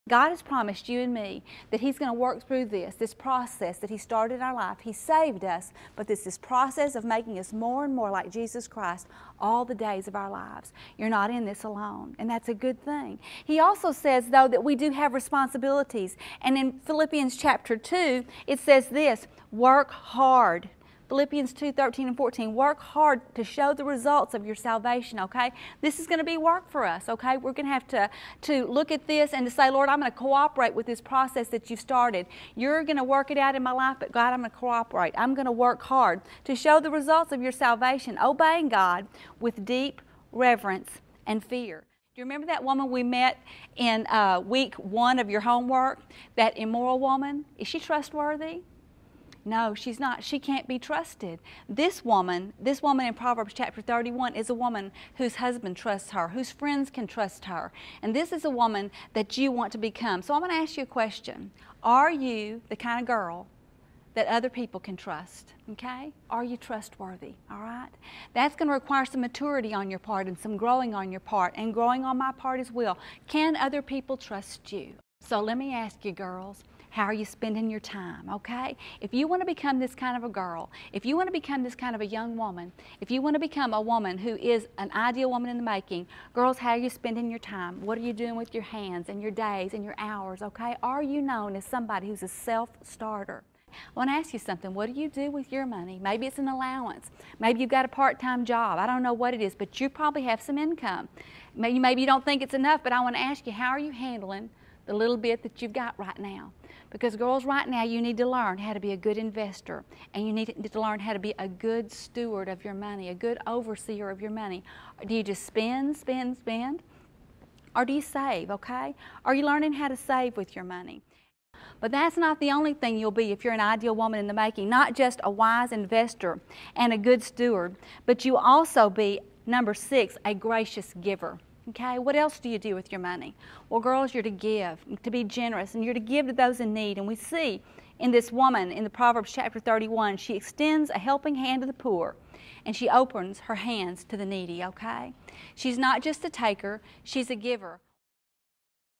God has promised you and me that He's going to work through this process that He started in our life. He saved us, but this process of making us more and more like Jesus Christ all the days of our lives. You're not in this alone, and that's a good thing. He also says, though, that we do have responsibilities. And in Philippians chapter 2, it says this, work hard. Philippians 2:13 and 14, work hard to show the results of your salvation, okay? This is going to be work for us, okay? We're going to have to look at this and to say, Lord, I'm going to cooperate with this process that you've started. You're going to work it out in my life, but God, I'm going to cooperate. I'm going to work hard to show the results of your salvation, obeying God with deep reverence and fear. Do you remember that woman we met in week 1 of your homework, that immoral woman? Is she trustworthy? No, she's not. She can't be trusted. This woman in Proverbs chapter 31 is a woman whose husband trusts her, whose friends can trust her. And this is a woman that you want to become. So I'm going to ask you a question. Are you the kind of girl that other people can trust? Okay? Are you trustworthy? All right? That's going to require some maturity on your part and some growing on your part and growing on my part as well. Can other people trust you? So let me ask you, girls, how are you spending your time, okay? If you want to become this kind of a girl, if you want to become this kind of a young woman, if you want to become a woman who is an ideal woman in the making, girls, how are you spending your time? What are you doing with your hands and your days and your hours, okay? Are you known as somebody who's a self-starter? I want to ask you something. What do you do with your money? Maybe it's an allowance. Maybe you've got a part-time job. I don't know what it is, but you probably have some income. Maybe you don't think it's enough, but I want to ask you, how are you handling the little bit that you've got right now? Because girls, right now you need to learn how to be a good investor, and you need to learn how to be a good steward of your money, a good overseer of your money. Do you just spend, spend, spend? Or do you save, okay? Are you learning how to save with your money? But that's not the only thing you'll be if you're an ideal woman in the making. Not just a wise investor and a good steward, but you'll also be, number 6, a gracious giver. Okay, what else do you do with your money? Well, girls, you're to give, to be generous, and you're to give to those in need. And we see in this woman in the Proverbs chapter 31, she extends a helping hand to the poor, and she opens her hands to the needy, okay? She's not just a taker, she's a giver.